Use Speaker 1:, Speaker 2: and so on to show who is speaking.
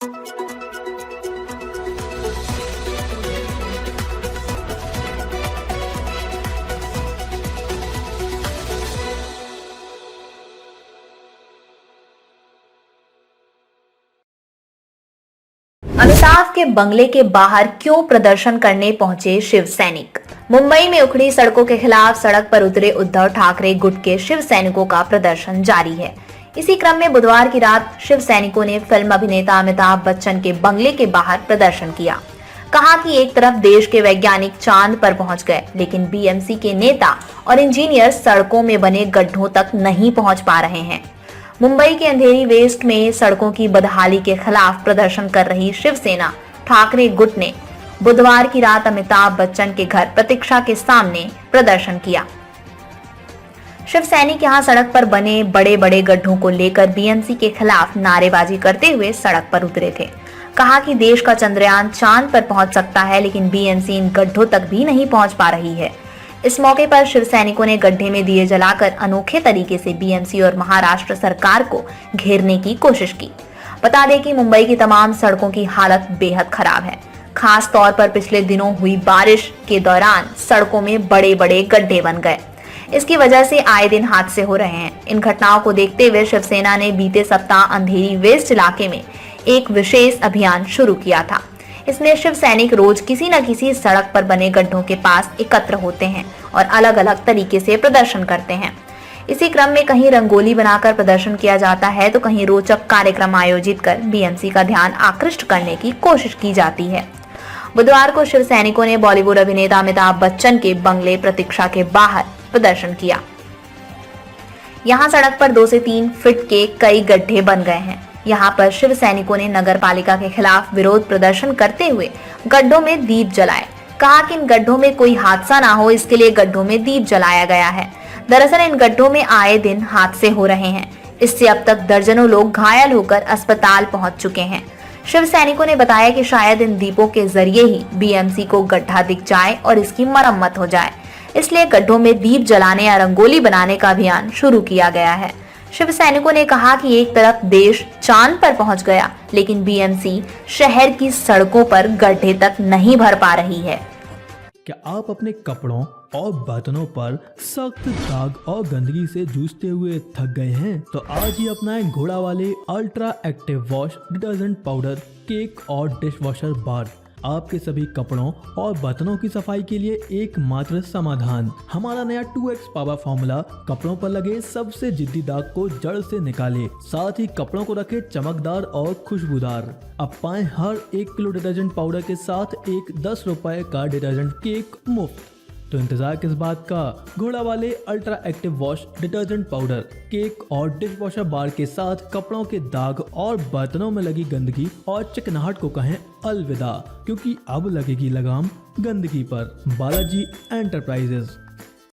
Speaker 1: अमिताभ के बंगले के बाहर क्यों प्रदर्शन करने पहुंचे शिव सैनिक। मुंबई में उखड़ी सड़कों के खिलाफ सड़क पर उतरे उद्धव ठाकरे गुट के शिव सैनिकों का प्रदर्शन जारी है। इसी क्रम में बुधवार की रात शिव सैनिकों ने फिल्म अभिनेता अमिताभ बच्चन के बंगले के बाहर प्रदर्शन किया। कहा कि एक तरफ देश के वैज्ञानिक चांद पर पहुंच गए, लेकिन बीएमसी के नेता और इंजीनियर सड़कों में बने गड्ढों तक नहीं पहुंच पा रहे हैं। मुंबई के अंधेरी वेस्ट में सड़कों की बदहाली के खिलाफ प्रदर्शन कर रही शिवसेना ठाकरे गुट ने बुधवार की रात अमिताभ बच्चन के घर प्रतीक्षा के सामने प्रदर्शन किया। शिव सैनिक यहां सड़क पर बने बड़े बड़े गड्ढों को लेकर बीएमसी के खिलाफ नारेबाजी करते हुए सड़क पर उतरे थे। कहा कि देश का चंद्रयान चांद पर पहुंच सकता है, लेकिन बीएमसी इन गड्ढों तक भी नहीं पहुंच पा रही है। इस मौके पर शिव सैनिकों ने गड्ढे में दिए जलाकर अनोखे तरीके से बीएमसी और महाराष्ट्र सरकार को घेरने की कोशिश की। बता दें कि मुंबई की तमाम सड़कों की हालत बेहद खराब है। खास तौर पर पिछले दिनों हुई बारिश के दौरान सड़कों में बड़े बड़े गड्ढे बन गए। इसकी वजह से आए दिन हादसे हो रहे हैं। इन घटनाओं को देखते हुए शिवसेना ने बीते सप्ताह अंधेरी वेस्ट इलाके में एक विशेष अभियान शुरू किया था। इसमें शिव सैनिक रोज किसी न किसी सड़क पर बने गड्ढों के पास एकत्र होते हैं और अलग अलग तरीके से प्रदर्शन करते हैं। इसी क्रम में कहीं रंगोली बनाकर प्रदर्शन किया जाता है, तो कहीं रोचक कार्यक्रम आयोजित कर बीएमसी का ध्यान आकृष्ट करने की कोशिश की जाती है। बुधवार को शिव सैनिकों ने बॉलीवुड अभिनेता अमिताभ बच्चन के बंगले प्रतीक्षा के बाहर प्रदर्शन किया। यहाँ सड़क पर 2 से 3 फीट के कई गड्ढे बन गए हैं। यहाँ पर शिव सैनिकों ने नगर पालिका के खिलाफ विरोध प्रदर्शन करते हुए गड्ढों में दीप जलाए। कहा कि इन गड्ढों में कोई हादसा ना हो, इसके लिए गड्ढों में दीप जलाया गया है। दरअसल इन गड्ढों में आए दिन हादसे हो रहे हैं। इससे अब तक दर्जनों लोग घायल होकर अस्पताल पहुंच चुके हैं। शिव सैनिकों ने बताया कि शायद इन दीपों के जरिए ही बीएमसी को गड्ढा दिख जाए और इसकी मरम्मत हो जाए, इसलिए गड्ढों में दीप जलाने या रंगोली बनाने का अभियान शुरू किया गया है। शिव सैनिकों ने कहा कि एक तरफ देश चांद पर पहुंच गया, लेकिन बीएमसी शहर की सड़कों पर गड्ढे तक नहीं भर पा रही है।
Speaker 2: क्या आप अपने कपड़ों और बर्तनों पर सख्त दाग और गंदगी से जूझते हुए थक गए हैं? तो आज ही अपनाएं घोड़ा वाले ultra active wash detergent powder, cake और डिश वॉशर बार। आपके सभी कपड़ों और बर्तनों की सफाई के लिए एकमात्र समाधान। हमारा नया 2x पावर फॉर्मूला कपड़ों पर लगे सबसे जिद्दी दाग को जड़ से निकाले, साथ ही कपड़ों को रखे चमकदार और खुशबूदार। अब पाएं हर 1 किलो डिटर्जेंट पाउडर के साथ एक 10 रुपए का डिटर्जेंट केक मुफ्त। तो इंतजार किस बात का? घोड़ा वाले ultra active wash detergent powder, cake और डिश वॉशर बार के साथ कपड़ों के दाग और बर्तनों में लगी गंदगी और चिकनाहट को कहें अलविदा, क्योंकि अब लगेगी लगाम गंदगी पर। बालाजी एंटरप्राइजेस।